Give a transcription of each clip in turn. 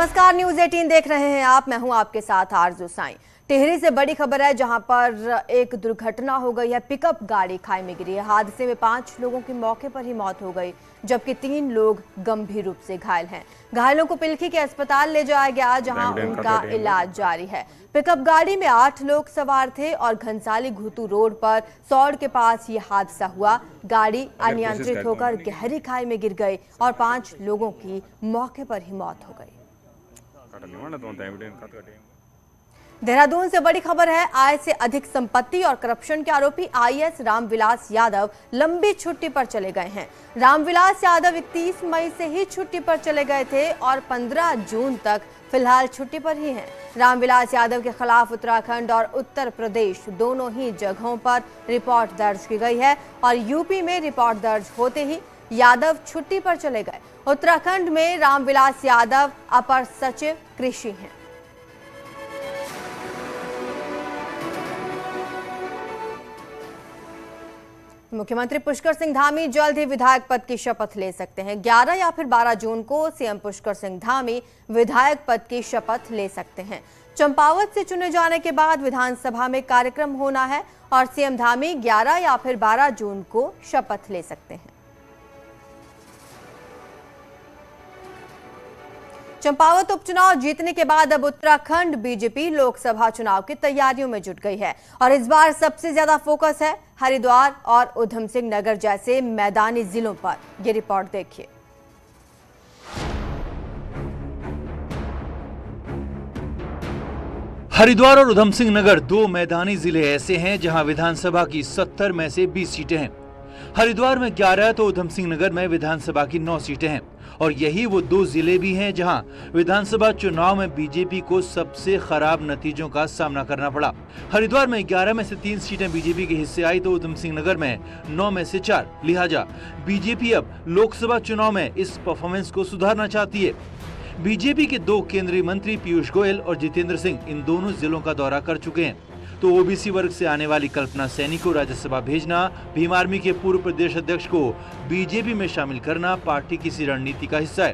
नमस्कार, न्यूज 18 देख रहे हैं आप। मैं हूं आपके साथ आरजू साईं। टिहरी से बड़ी खबर है, जहां पर एक दुर्घटना हो गई है। पिकअप गाड़ी खाई में गिरी है। हादसे में 5 लोगों की मौके पर ही मौत हो गई, जबकि 3 लोग गंभीर रूप से घायल हैं। घायलों को पिलखी के अस्पताल ले जाया गया, जहां उनका इलाज जारी है। पिकअप गाड़ी में 8 लोग सवार थे और घनसाली घुतू रोड पर सौड़ के पास ये हादसा हुआ। गाड़ी अनियंत्रित होकर गहरी खाई में गिर गई और 5 लोगों की मौके पर ही मौत हो गई। देहरादून से बड़ी खबर है। आय से अधिक संपत्ति और करप्शन के आरोपी आईएएस रामविलास यादव लंबी छुट्टी पर चले गए हैं। रामविलास यादव 31 मई से ही छुट्टी पर चले गए थे और 15 जून तक फिलहाल छुट्टी पर ही हैं। रामविलास यादव के खिलाफ उत्तराखंड और उत्तर प्रदेश दोनों ही जगहों पर रिपोर्ट दर्ज की गई है और यूपी में रिपोर्ट दर्ज होते ही यादव छुट्टी पर चले गए। उत्तराखंड में रामविलास यादव अपर सचिव कृषि हैं। मुख्यमंत्री पुष्कर सिंह धामी जल्द ही विधायक पद की शपथ ले सकते हैं। 11 या फिर 12 जून को सीएम पुष्कर सिंह धामी विधायक पद की शपथ ले सकते हैं। चंपावत से चुने जाने के बाद विधानसभा में कार्यक्रम होना है और सीएम धामी 11 या फिर 12 जून को शपथ ले सकते हैं। चंपावत उपचुनाव जीतने के बाद अब उत्तराखंड बीजेपी लोकसभा चुनाव की तैयारियों में जुट गई है और इस बार सबसे ज्यादा फोकस है हरिद्वार और उधम सिंह नगर जैसे मैदानी जिलों पर। ये रिपोर्ट देखिए। हरिद्वार और उधम सिंह नगर 2 मैदानी जिले ऐसे हैं जहां विधानसभा की 70 में से 20 सीटें हैं। हरिद्वार में 11 तो उधम सिंह नगर में विधानसभा की 9 सीटें हैं और यही वो 2 जिले भी हैं जहां विधानसभा चुनाव में बीजेपी को सबसे खराब नतीजों का सामना करना पड़ा। हरिद्वार में 11 में से 3 सीटें बीजेपी के हिस्से आई तो उधम सिंह नगर में 9 में से 4। लिहाजा बीजेपी अब लोकसभा चुनाव में इस परफॉर्मेंस को सुधारना चाहती है। बीजेपी के 2 केंद्रीय मंत्री पीयूष गोयल और जितेंद्र सिंह इन दोनों जिलों का दौरा कर चुके हैं। तो ओबीसी वर्ग से आने वाली कल्पना सैनी को राज्यसभा भेजना, भीम आर्मी के पूर्व प्रदेश अध्यक्ष को बीजेपी में शामिल करना पार्टी की इसी रणनीति का हिस्सा है।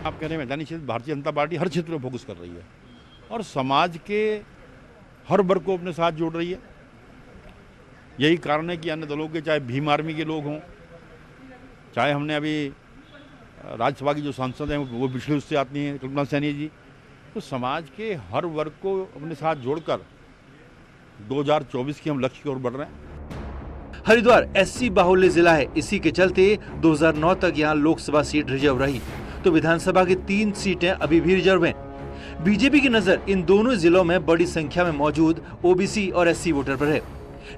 आप कह रहे हैं मैदानी क्षेत्र, भारतीय जनता पार्टी हर क्षेत्र में फोकस कर रही है और समाज के हर वर्ग को अपने साथ जोड़ रही है। यही कारण है कि अन्य दलों के, चाहे भीम आर्मी के लोग हों, चाहे हमने अभी राज्यसभा की जो सांसद हैं वो पिछले उससे आती हैं, कल्पना सैनी जी, तो समाज के हर वर्ग को अपने साथ जोड़कर 2024 के हम लक्ष्य की ओर बढ़ रहे हैं। हरिद्वार एससी बाहुल्य जिला है, इसी के चलते 2009 तक यहाँ लोकसभा सीट रिजर्व रही तो विधानसभा की 3 सीटें अभी भी रिजर्व हैं। बीजेपी की नजर इन दोनों जिलों में बड़ी संख्या में मौजूद ओबीसी और एससी वोटर पर है।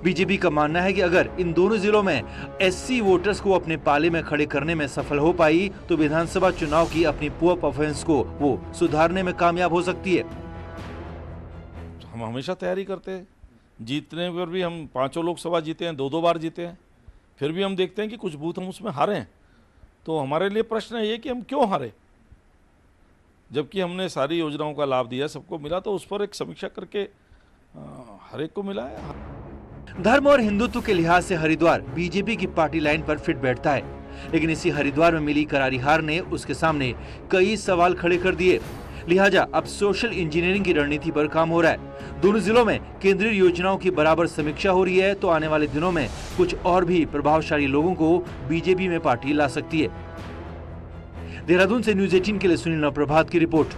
बीजेपी का मानना है कि अगर इन दोनों जिलों में एससी वोटर्स को अपने पाले में खड़े करने में सफल हो पाई तो विधानसभा चुनाव की अपनी पुअर परफॉर्मेंस को वो सुधारने में कामयाब हो सकती है। हम हमेशा तैयारी करते हैं, जीतने पर भी हम 5 लोकसभा जीते हैं, 2 बार जीते हैं, फिर भी हम देखते हैं कि कुछ बूथ हम उसमें हारे हैं। तो हमारे लिए प्रश्न है ये कि हम क्यों हारे, जबकि हमने सारी योजनाओं का लाभ दिया, सबको मिला, तो उस पर एक समीक्षा करके हर एक को मिला है। धर्म और हिंदुत्व के लिहाज से हरिद्वार बीजेपी की पार्टी लाइन पर फिट बैठता है, लेकिन इसी हरिद्वार में मिली करारी हार ने उसके सामने कई सवाल खड़े कर दिए। लिहाजा अब सोशल इंजीनियरिंग की रणनीति पर काम हो रहा है। दोनों जिलों में केंद्रीय योजनाओं की बराबर समीक्षा हो रही है तो आने वाले दिनों में कुछ और भी प्रभावशाली लोगों को बीजेपी में पार्टी ला सकती है। देहरादून से न्यूज 18 के लिए सुनील नवप्रभात की रिपोर्ट।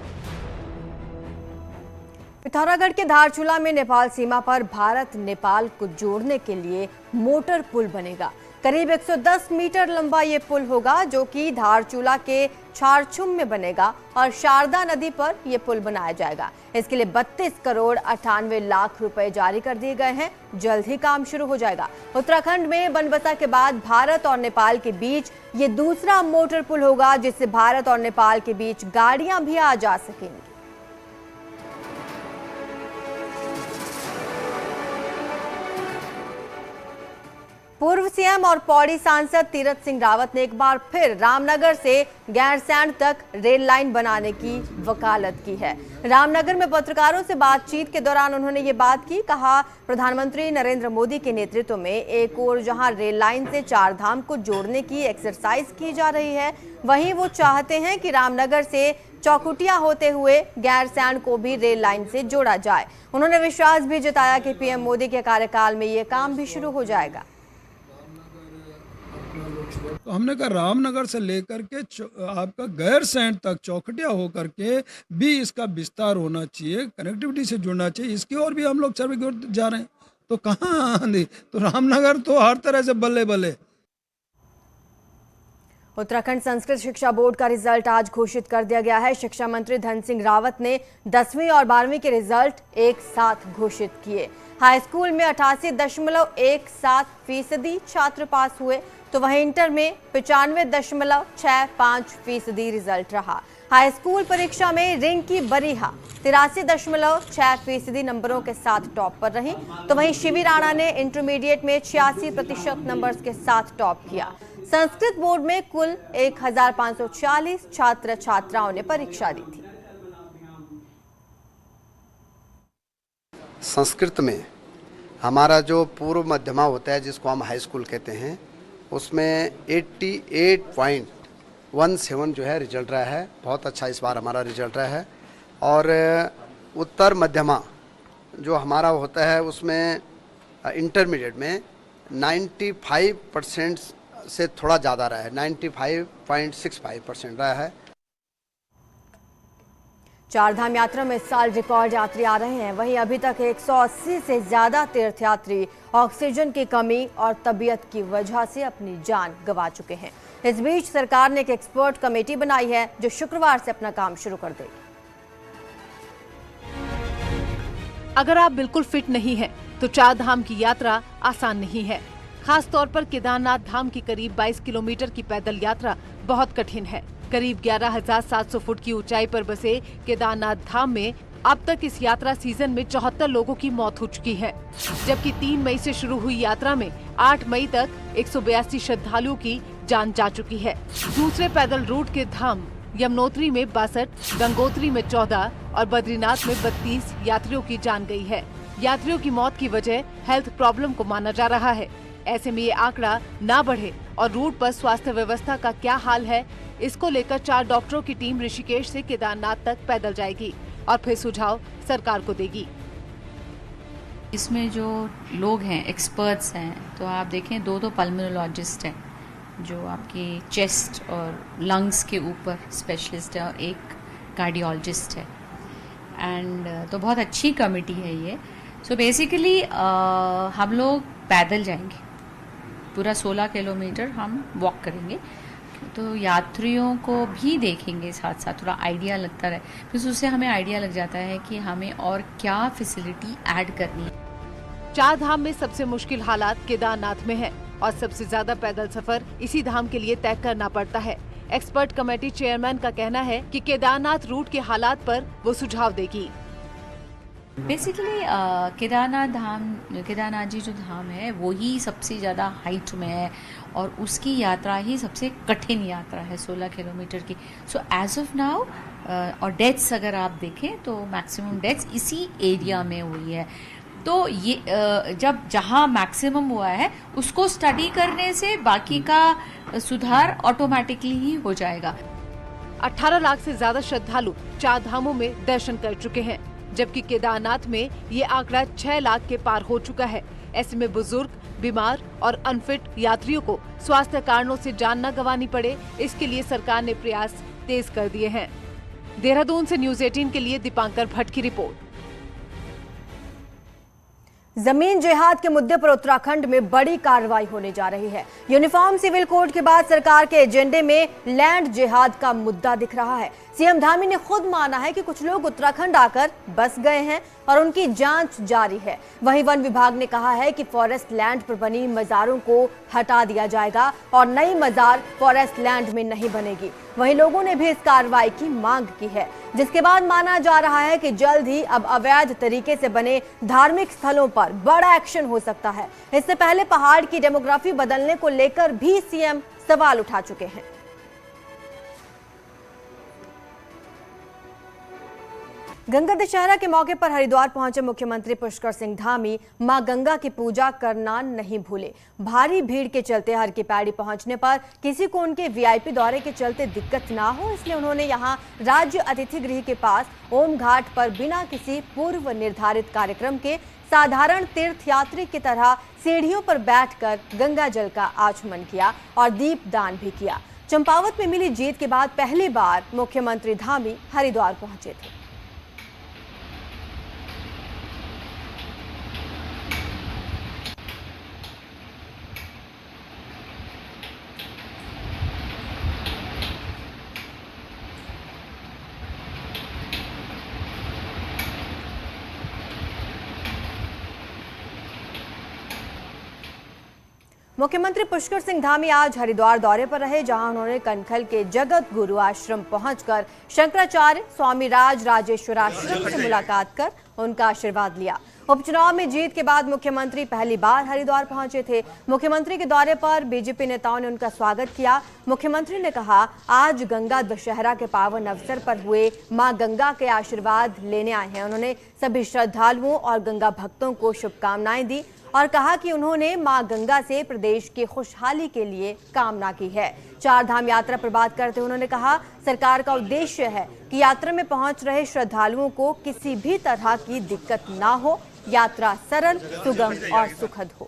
पिथौरागढ़ के धारचूला में नेपाल सीमा पर भारत नेपाल को जोड़ने के लिए मोटर पुल बनेगा। करीब 110 मीटर लंबा ये पुल होगा जो कि धारचूला के छारछुम में बनेगा और शारदा नदी पर यह पुल बनाया जाएगा। इसके लिए 32 करोड़ 98 लाख रुपए जारी कर दिए गए हैं। जल्द ही काम शुरू हो जाएगा। उत्तराखंड में बनबसा के बाद भारत और नेपाल के बीच ये दूसरा मोटर पुल होगा जिससे भारत और नेपाल के बीच गाड़ियां भी आ जा सकेंगी। पूर्व सीएम और पौड़ी सांसद तीरथ सिंह रावत ने एक बार फिर रामनगर से गैरसैंण तक रेल लाइन बनाने की वकालत की है। रामनगर में पत्रकारों से बातचीत के दौरान उन्होंने ये बात की। कहा, प्रधानमंत्री नरेंद्र मोदी के नेतृत्व में एक ओर जहां रेल लाइन से चार धाम को जोड़ने की एक्सरसाइज की जा रही है, वहीं वो चाहते हैं कि रामनगर से चौकुटिया होते हुए गैरसैंण को भी रेल लाइन से जोड़ा जाए। उन्होंने विश्वास भी जताया कि पीएम मोदी के कार्यकाल में ये काम भी शुरू हो जाएगा। तो हमने कहा रामनगर से लेकर के आपका गैरसैंण तक चौखटिया होकर के भी इसका विस्तार होना चाहिए, कनेक्टिविटी से जुड़ना चाहिए। इसकी ओर भी हम लोग सर्वे की ओर जा रहे हैं। तो कहाँ आंधी, तो रामनगर तो हर तरह से बल्ले बल्ले। उत्तराखंड संस्कृत शिक्षा बोर्ड का रिजल्ट आज घोषित कर दिया गया है। शिक्षा मंत्री धन सिंह रावत ने 10वीं और 12वीं के रिजल्ट एक साथ घोषित किए। हाई स्कूल में 88.17% छात्र पास हुए, तो वहीं इंटर में 95.65% रिजल्ट रहा। हाई स्कूल परीक्षा में रिंकी बरीहा 83.6% नंबरों के साथ टॉप पर रही, तो वहीं शिवी राणा ने इंटरमीडिएट में 86% नंबर्स के साथ टॉप किया। संस्कृत बोर्ड में कुल 1540 छात्र छात्राओं ने परीक्षा दी थी। संस्कृत में हमारा जो पूर्व मध्यमा होता है, जिसको हम हाई स्कूल कहते हैं, उसमें 88.17 जो है रिजल्ट रहा है। बहुत अच्छा इस बार हमारा रिजल्ट रहा है। और उत्तर मध्यमा जो हमारा होता है, उसमें इंटरमीडिएट में 95% से थोड़ा ज़्यादा रहा है, 95.65% रहा है। चारधाम यात्रा में इस साल रिकॉर्ड यात्री आ रहे हैं। वहीं अभी तक 180 से ज्यादा तीर्थयात्री ऑक्सीजन की कमी और तबीयत की वजह से अपनी जान गंवा चुके हैं। इस बीच सरकार ने एक एक्सपर्ट कमेटी बनाई है जो शुक्रवार से अपना काम शुरू कर देगी। अगर आप बिल्कुल फिट नहीं हैं, तो चारधाम की यात्रा आसान नहीं है। खास तौर पर केदारनाथ धाम की करीब 22 किलोमीटर की पैदल यात्रा बहुत कठिन है। करीब 11,700 फुट की ऊंचाई पर बसे केदारनाथ धाम में अब तक इस यात्रा सीजन में 74 लोगों की मौत हो चुकी है, जबकि 3 मई से शुरू हुई यात्रा में 8 मई तक 182 श्रद्धालुओं की जान जा चुकी है। दूसरे पैदल रूट के धाम यमुनोत्री में 62, गंगोत्री में 14 और बद्रीनाथ में 32 यात्रियों की जान गई है। यात्रियों की मौत की वजह हेल्थ प्रॉब्लम को माना जा रहा है। ऐसे में ये आंकड़ा ना बढ़े और रूट पर स्वास्थ्य व्यवस्था का क्या हाल है, इसको लेकर 4 डॉक्टरों की टीम ऋषिकेश से केदारनाथ तक पैदल जाएगी और फिर सुझाव सरकार को देगी। इसमें जो लोग हैं, एक्सपर्ट्स हैं, तो आप देखें 2 पल्मोनोलॉजिस्ट हैं जो आपके चेस्ट और लंग्स के ऊपर स्पेशलिस्ट है, और एक कार्डियोलॉजिस्ट है। एंड तो बहुत अच्छी कमेटी है ये। सो बेसिकली हम लोग पैदल जाएंगे, पूरा 16 किलोमीटर हम वॉक करेंगे, तो यात्रियों को भी देखेंगे साथ साथ, थोड़ा आइडिया लगता रहे, फिर उससे हमें आइडिया लग जाता है कि हमें और क्या फैसिलिटी ऐड करनी है। चारधाम में सबसे मुश्किल हालात केदारनाथ में है और सबसे ज्यादा पैदल सफर इसी धाम के लिए तय करना पड़ता है। एक्सपर्ट कमेटी चेयरमैन का कहना है कि केदारनाथ रूट के हालात पर वो सुझाव देगी। बेसिकली केदारनाथ जी जो धाम है वो ही सबसे ज़्यादा हाइट में है और उसकी यात्रा ही सबसे कठिन यात्रा है, 16 किलोमीटर की। सो एज ऑफ नाउ, और डेथ्स अगर आप देखें तो मैक्सिमम डेथ्स इसी एरिया में हुई है। तो ये जब जहाँ मैक्सिमम हुआ है उसको स्टडी करने से बाकी का सुधार ऑटोमेटिकली ही हो जाएगा। 18 लाख से ज्यादा श्रद्धालु 4 धामों में दर्शन कर चुके हैं, जबकि केदारनाथ में ये आंकड़ा 6 लाख के पार हो चुका है। ऐसे में बुजुर्ग, बीमार और अनफिट यात्रियों को स्वास्थ्य कारणों से जान न गंवानी पड़े, इसके लिए सरकार ने प्रयास तेज कर दिए हैं। देहरादून से न्यूज़ 18 के लिए दीपांकर भट्ट की रिपोर्ट। जमीन जिहाद के मुद्दे पर उत्तराखंड में बड़ी कार्रवाई होने जा रही है। यूनिफॉर्म सिविल कोड के बाद सरकार के एजेंडे में लैंड जिहाद का मुद्दा दिख रहा है। सीएम धामी ने खुद माना है कि कुछ लोग उत्तराखंड आकर बस गए हैं और उनकी जांच जारी है। वहीं वन विभाग ने कहा है कि फॉरेस्ट लैंड पर बनी मजारों को हटा दिया जाएगा और नई मजार फॉरेस्ट लैंड में नहीं बनेगी। वहीं लोगों ने भी इस कार्रवाई की मांग की है, जिसके बाद माना जा रहा है कि जल्द ही अब अवैध तरीके से बने धार्मिक स्थलों पर पर बड़ा एक्शन हो सकता है। इससे पहले पहाड़ की डेमोग्राफी बदलने को लेकर भी सीएम सवाल उठा चुके हैं। गंगा दशहरा के मौके पर हरिद्वार पहुंचे मुख्यमंत्री पुष्कर सिंह धामी मां गंगा की पूजा करना नहीं भूले। भारी भीड़ के चलते हर की पैड़ी पहुंचने पर किसी को उनके वीआईपी दौरे के चलते दिक्कत ना हो, इसलिए उन्होंने यहां राज्य अतिथि गृह के पास ओम घाट पर बिना किसी पूर्व निर्धारित कार्यक्रम के साधारण तीर्थयात्री की तरह सीढ़ियों पर बैठकर गंगा जल का आचमन किया और दीप दान भी किया। चंपावत में मिली जीत के बाद पहली बार मुख्यमंत्री धामी हरिद्वार पहुंचे थे। मुख्यमंत्री पुष्कर सिंह धामी आज हरिद्वार दौरे पर रहे, जहां उन्होंने कनखल के जगत गुरु आश्रम पहुंचकर शंकराचार्य स्वामी राजेश्वराश्रम से मुलाकात कर उनका आशीर्वाद लिया। उपचुनाव में जीत के बाद मुख्यमंत्री पहली बार हरिद्वार पहुंचे थे। मुख्यमंत्री के दौरे पर बीजेपी नेताओं ने उनका स्वागत किया। मुख्यमंत्री ने कहा, आज गंगा दशहरा के पावन अवसर पर हुए मां गंगा के आशीर्वाद लेने आए हैं। उन्होंने सभी श्रद्धालुओं और गंगा भक्तों को शुभकामनाएं दी और कहा कि उन्होंने मां गंगा से प्रदेश की खुशहाली के लिए कामना की है। चार धाम यात्रा पर बात करते हुए उन्होंने कहा, सरकार का उद्देश्य है कि यात्रा में पहुंच रहे श्रद्धालुओं को किसी भी तरह की दिक्कत ना हो, यात्रा सरल, सुगम और सुखद हो।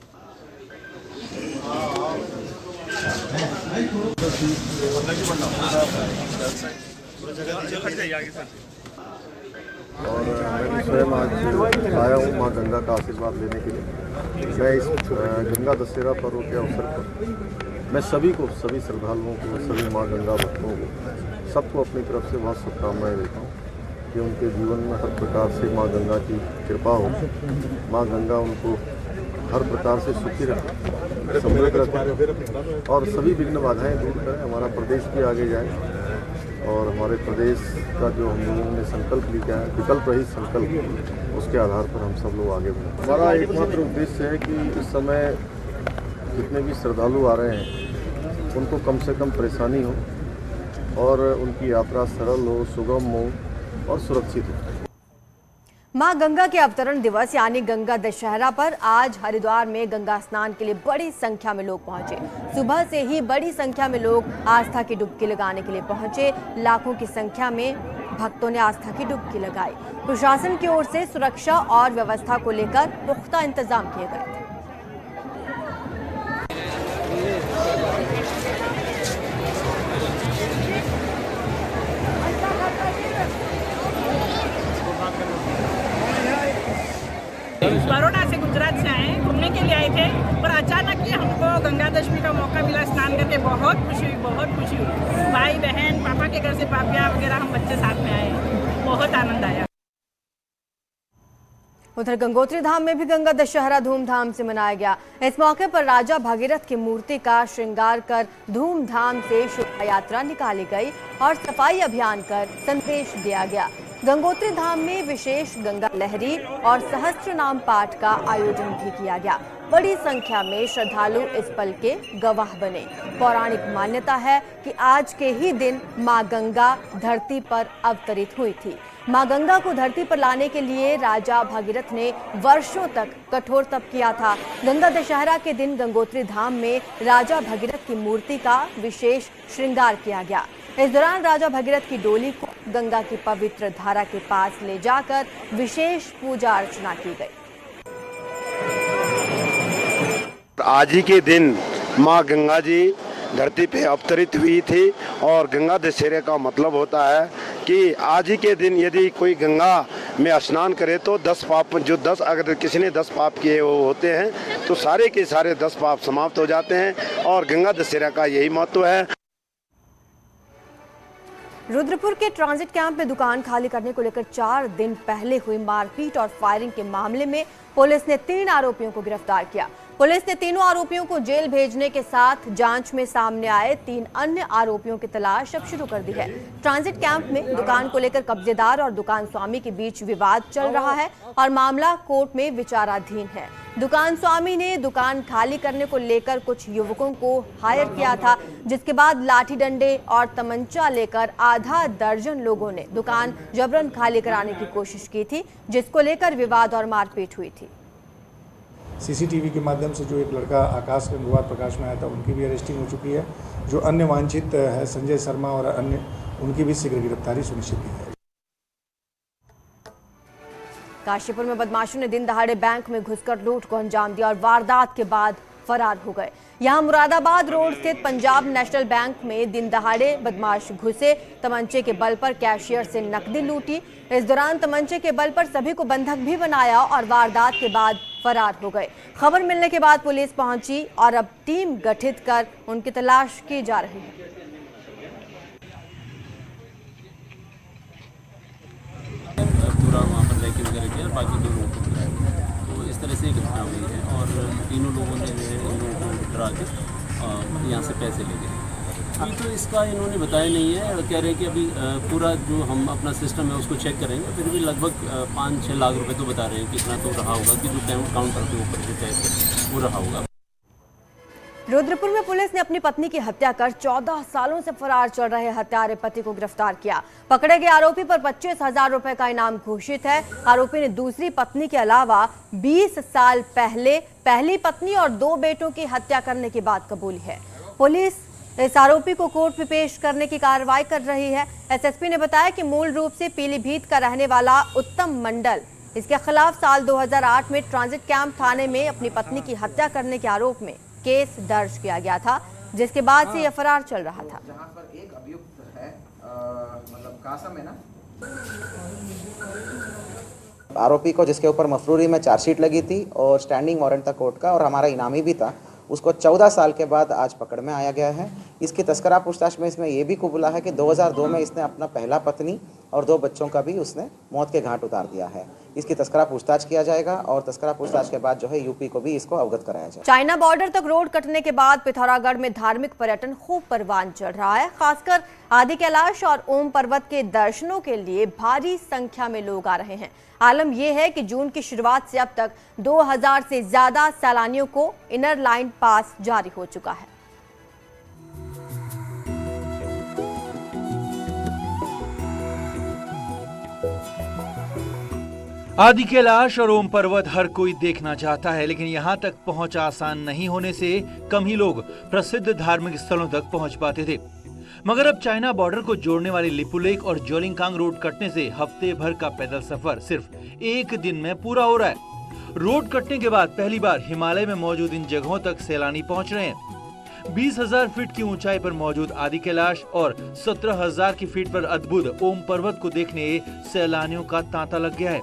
और मैं स्वयं आज आया हूँ माँ गंगा का आशीर्वाद लेने के लिए। मैं इस गंगा दशहरा पर्व के अवसर पर मैं सभी श्रद्धालुओं को, सभी माँ गंगा भक्तों को, सबको अपनी तरफ से बहुत शुभकामनाएं देता हूँ कि उनके जीवन में हर प्रकार से माँ गंगा की कृपा हो। माँ गंगा उनको हर प्रकार से सुखी रखे, समृद्ध रखे और सभी विघ्न बाधाएं दूर करें, हमारा प्रदेश भी आगे जाए और हमारे प्रदेश का जो हम लोगों ने संकल्प लिया है, विकल्प रहित संकल्प, उसके आधार पर हम सब लोग आगे बढ़ें। हमारा एकमात्र उद्देश्य है कि इस समय जितने भी श्रद्धालु आ रहे हैं उनको कम से कम परेशानी हो और उनकी यात्रा सरल हो, सुगम हो और सुरक्षित हो। मां गंगा के अवतरण दिवस यानी गंगा दशहरा पर आज हरिद्वार में गंगा स्नान के लिए बड़ी संख्या में लोग पहुंचे। सुबह से ही बड़ी संख्या में लोग आस्था की डुबकी लगाने के लिए पहुंचे। लाखों की संख्या में भक्तों ने आस्था की डुबकी लगाई। प्रशासन की ओर से सुरक्षा और व्यवस्था को लेकर पुख्ता इंतजाम किए गए थे। बड़ौदा से, गुजरात से आए, घूमने के लिए आए थे, पर अचानक ही हमको गंगा दशमी का मौका मिला स्नान करके बहुत खुशी हुई। भाई बहन, पापा के घर से पापिया वगैरह हम बच्चे साथ में आए, बहुत आनंद आया। उधर गंगोत्री धाम में भी गंगा दशहरा धूमधाम से मनाया गया। इस मौके पर राजा भगीरथ की मूर्ति का श्रृंगार कर धूमधाम से शोभा यात्रा निकाली गई और सफाई अभियान कर संदेश दिया गया। गंगोत्री धाम में विशेष गंगा लहरी और सहस्त्र नाम पाठ का आयोजन भी किया गया। बड़ी संख्या में श्रद्धालु इस पल के गवाह बने। पौराणिक मान्यता है कि आज के ही दिन मां गंगा धरती पर अवतरित हुई थी। मां गंगा को धरती पर लाने के लिए राजा भगीरथ ने वर्षों तक कठोर तप किया था। गंगा दशहरा के दिन गंगोत्री धाम में राजा भगीरथ की मूर्ति का विशेष श्रृंगार किया गया। इस दौरान राजा भगीरथ की डोली को गंगा की पवित्र धारा के पास ले जाकर विशेष पूजा अर्चना की गई। आज ही के दिन मां गंगा जी धरती पे अवतरित हुई थी और गंगा दशहरे का मतलब होता है कि आज ही के दिन यदि कोई गंगा में स्नान करे तो 10 पाप अगर किसी ने 10 पाप किए होते हैं तो सारे के सारे 10 पाप समाप्त हो जाते हैं और गंगा दशहरा का यही महत्व है। रुद्रपुर के ट्रांजिट कैंप में दुकान खाली करने को लेकर 4 दिन पहले हुई मारपीट और फायरिंग के मामले में पुलिस ने 3 आरोपियों को गिरफ्तार किया। पुलिस ने तीनों आरोपियों को जेल भेजने के साथ जांच में सामने आए 3 अन्य आरोपियों की तलाश अब शुरू कर दी है। ट्रांजिट कैंप में दुकान को लेकर कब्जेदार और दुकान स्वामी के बीच विवाद चल रहा है और मामला कोर्ट में विचाराधीन है। दुकान स्वामी ने दुकान खाली करने को लेकर कुछ युवकों को हायर किया था, जिसके बाद लाठी डंडे और तमंचा लेकर आधा दर्जन लोगों ने दुकान जबरन खाली कराने की कोशिश की थी, जिसको लेकर विवाद और मारपीट हुई थी। सीसीटीवी के माध्यम से जो एक लड़का आकाश गंगवार प्रकाश में आया था, उनकी भी अरेस्टिंग हो चुकी है। जो अन्य वांछित है संजय शर्मा और अन्य, उनकी भी शीघ्र गिरफ्तारी सुनिश्चित की है। काशीपुर में बदमाशों ने दिन दहाड़े बैंक में घुसकर लूट को अंजाम दिया और वारदात के बाद फरार हो गए। यहां मुरादाबाद रोड स्थित पंजाब नेशनल बैंक में दिन दहाड़े बदमाश घुसे, तमंचे के बल पर कैशियर से नकदी लूटी। इस दौरान तमंचे के बल पर सभी को बंधक भी बनाया और वारदात के बाद फरार हो गए। खबर मिलने के बाद पुलिस पहुंची और अब टीम गठित कर उनकी तलाश की जा रही है। पूरा वहाँ पर रैकी वगैरह किया, बाकी 2 लोगों को गिराया। तो इस तरह से एक घटना हुई है और तीनों लोगों ने जो है इन लोगों को डरा के यहाँ से पैसे ले गए। अभी तो इसका इन्होंने बताया नहीं है, कह रहे हैं कि अभी पूरा जो हम अपना सिस्टम है उसको चेक करेंगे। फिर भी लगभग 5-6 लाख रुपए तो बता रहे हैं कि इतना तो रहा होगा कि जो काउंटर के ऊपर जो पैसे वो रहा होगा। रुद्रपुर में पुलिस ने अपनी पत्नी की हत्या कर 14 सालों से फरार चल रहे हत्यारे पति को गिरफ्तार किया। पकड़े गए आरोपी पर 25,000 रुपए का इनाम घोषित है। आरोपी ने दूसरी पत्नी के अलावा 20 साल पहले पहली पत्नी और 2 बेटों की हत्या करने की बात कबूली है। पुलिस इस आरोपी को कोर्ट में पेश करने की कार्रवाई कर रही है। एसएसपी ने बताया कि मूल रूप से पीलीभीत का रहने वाला उत्तम मंडल, इसके खिलाफ साल 2008 में ट्रांजिट कैंप थाने में अपनी पत्नी की हत्या करने के आरोप में केस दर्ज किया गया था, जिसके बाद से यह फरार चल रहा था। जहां पर एक अभियुक्त है, मतलब कासम है ना, आरोपी को जिसके ऊपर मफरूरी में चार्जशीट लगी थी और स्टैंडिंग वारंट था कोर्ट का और हमारा इनामी भी था, उसको 14 साल के बाद आज पकड़ में आया गया है। इसकी तस्करा पूछताछ में इसमें यह भी कबूला है कि 2002 में इसने अपना पहला पत्नी और 2 बच्चों का भी उसने मौत के घाट उतार दिया है। इसकी तस्करा पूछताछ किया जाएगा और तस्करा पूछताछ के बाद जो है यूपी को भी इसको अवगत कराया जाएगा। चाइना बॉर्डर तक रोड कटने के बाद पिथौरागढ़ में धार्मिक पर्यटन खूब परवान चढ़ रहा है। खासकर आदि कैलाश और ओम पर्वत के दर्शनों के लिए भारी संख्या में लोग आ रहे हैं। आलम यह है कि जून की शुरुआत से अब तक 2000 से ज्यादा सैलानियों को इनर लाइन पास जारी हो चुका है। आदि कैलाश और ओम पर्वत हर कोई देखना चाहता है, लेकिन यहाँ तक पहुँच आसान नहीं होने से कम ही लोग प्रसिद्ध धार्मिक स्थलों तक पहुँच पाते थे। मगर अब चाइना बॉर्डर को जोड़ने वाली लिपुलेख और जोलिंगकांग रोड कटने से हफ्ते भर का पैदल सफर सिर्फ 1 दिन में पूरा हो रहा है। रोड कटने के बाद पहली बार हिमालय में मौजूद इन जगहों तक सैलानी पहुंच रहे हैं। 20,000 फीट की ऊंचाई पर मौजूद आदि कैलाश और 17,000 की फीट पर अद्भुत ओम पर्वत को देखने सैलानियों का तांता लग गया है।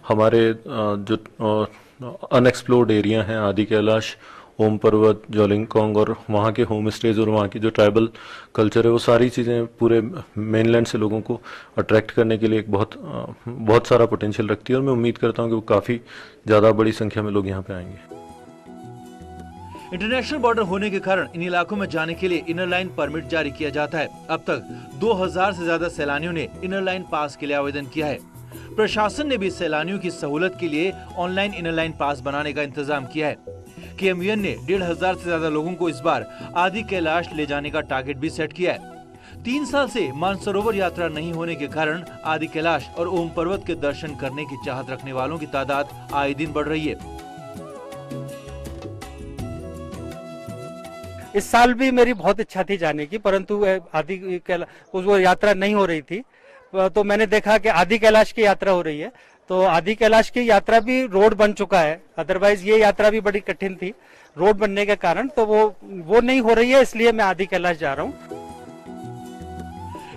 हमारे जो अनएक्सप्लोर्ड एरिया हैं आदि कैलाश, ओम पर्वत, जोलिंगकांग और वहाँ के होम स्टेज और वहाँ की जो ट्राइबल कल्चर है, वो सारी चीज़ें पूरे मेनलैंड से लोगों को अट्रैक्ट करने के लिए एक बहुत सारा पोटेंशियल रखती है और मैं उम्मीद करता हूँ कि वो काफ़ी ज़्यादा बड़ी संख्या में लोग यहाँ पे आएंगे। इंटरनेशनल बॉर्डर होने के कारण इन इलाकों में जाने के लिए इनर लाइन परमिट जारी किया जाता है। अब तक 2000 से ज्यादा सैलानियों ने इनर लाइन पास के लिए आवेदन किया है। प्रशासन ने भी सैलानियों की सहूलत के लिए ऑनलाइन इनर लाइन पास बनाने का इंतजाम किया है। केएमवीएन ने 1,500 से ज्यादा लोगों को इस बार आदि कैलाश ले जाने का टारगेट भी सेट किया है। 3 साल से मानसरोवर यात्रा नहीं होने के कारण आदि कैलाश और ओम पर्वत के दर्शन करने की चाहत रखने वालों की तादाद आए दिन बढ़ रही है। इस साल भी मेरी बहुत इच्छा थी जाने की, परंतु आदि कैलाश वो यात्रा नहीं हो रही थी, तो मैंने देखा कि आदि कैलाश की यात्रा हो रही है, तो आदि कैलाश की यात्रा भी रोड बन चुका है। अदरवाइज ये यात्रा भी बड़ी कठिन थी रोड बनने के कारण, तो वो नहीं हो रही है, इसलिए मैं आदि कैलाश जा रहा हूँ।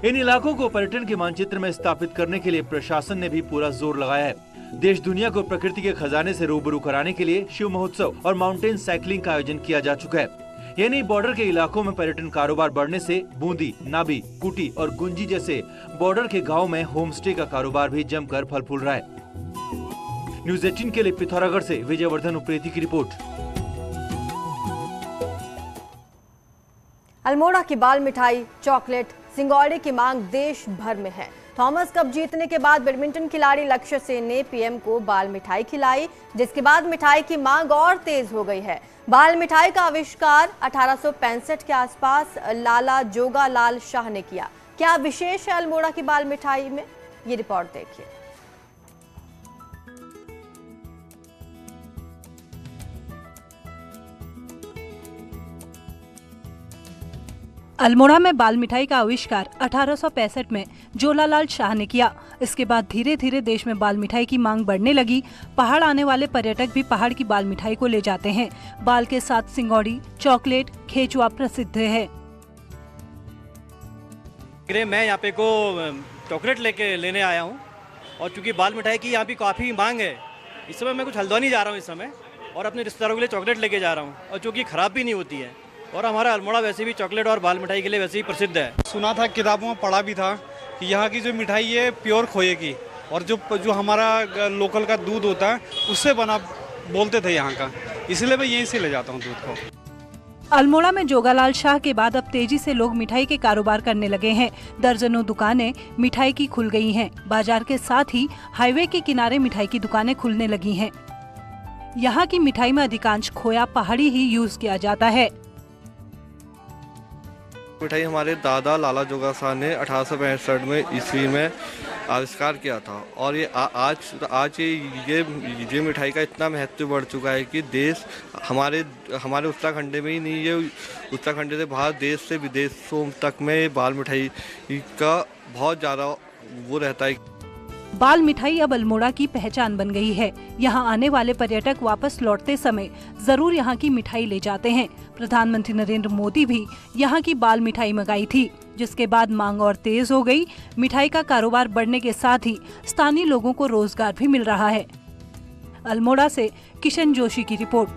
इन इलाकों को पर्यटन के मानचित्र में स्थापित करने के लिए प्रशासन ने भी पूरा जोर लगाया है। देश दुनिया को प्रकृति के खजाने से रूबरू कराने के लिए शिव महोत्सव और माउंटेन साइकिलिंग का आयोजन किया जा चुका है। यानी बॉर्डर के इलाकों में पर्यटन कारोबार बढ़ने से बूंदी, नाबी, कुटी और गुंजी जैसे बॉर्डर के गांव में होम स्टे का कारोबार भी जमकर फल फूल रहा है। न्यूज 18 के लिए पिथौरागढ़ से विजयवर्धन उप्रेती की रिपोर्ट। अल्मोड़ा की बाल मिठाई, चॉकलेट, सिंगौड़े की मांग देश भर में है। थॉमस कप जीतने के बाद बैडमिंटन खिलाड़ी लक्ष्य सेन ने पीएम को बाल मिठाई खिलाई, जिसके बाद मिठाई की मांग और तेज हो गई है। बाल मिठाई का आविष्कार 1865 के आसपास लाला जोगालाल शाह ने किया। क्या विशेष है अल्मोड़ा की बाल मिठाई में, ये रिपोर्ट देखिए। अल्मोड़ा में बाल मिठाई का आविष्कार 1865 में जोलालाल शाह ने किया। इसके बाद धीरे धीरे देश में बाल मिठाई की मांग बढ़ने लगी। पहाड़ आने वाले पर्यटक भी पहाड़ की बाल मिठाई को ले जाते हैं। बाल के साथ सिंगौड़ी, चॉकलेट, खेचुआ प्रसिद्ध है। मैं यहाँ पे को चॉकलेट लेने आया हूँ और चूंकि बाल मिठाई की यहाँ पे काफ़ी मांग है, इस समय मैं कुछ हल्द्वानी जा रहा हूँ इस समय, और अपने रिश्तेदारों के लिए चॉकलेट लेके जा रहा हूँ, और चूँकि ख़राब भी नहीं होती है। और हमारा अल्मोड़ा वैसे भी चॉकलेट और बाल मिठाई के लिए वैसे ही प्रसिद्ध है। सुना था, किताबों में पढ़ा भी था कि यहाँ की जो मिठाई है प्योर खोए की, और जो हमारा लोकल का दूध होता है उससे बना बोलते थे यहाँ का, इसलिए मैं यहीं से ले जाता हूँ दूध को। अल्मोड़ा में जोगालाल शाह के बाद अब तेजी से लोग मिठाई के कारोबार करने लगे हैं। दर्जनों दुकानें मिठाई की खुल गई हैं। बाजार के साथ ही हाईवे के किनारे मिठाई की दुकानें खुलने लगी हैं। यहाँ की मिठाई में अधिकांश खोया पहाड़ी ही यूज किया जाता है। मिठाई हमारे दादा लाला जोगा शाह ने 1865 में ईस्वी में आविष्कार किया था, और ये आज ये मिठाई का इतना महत्व बढ़ चुका है कि देश हमारे उत्तराखंड में ही नहीं, ये उत्तराखंड से बाहर देश से विदेशों तक में बाल मिठाई का बहुत ज़्यादा वो रहता है। बाल मिठाई अब अल्मोड़ा की पहचान बन गई है। यहाँ आने वाले पर्यटक वापस लौटते समय जरूर यहाँ की मिठाई ले जाते हैं। प्रधानमंत्री नरेंद्र मोदी भी यहाँ की बाल मिठाई मंगाई थी, जिसके बाद मांग और तेज हो गई। मिठाई का कारोबार बढ़ने के साथ ही स्थानीय लोगों को रोजगार भी मिल रहा है। अल्मोड़ा से किशन जोशी की रिपोर्ट।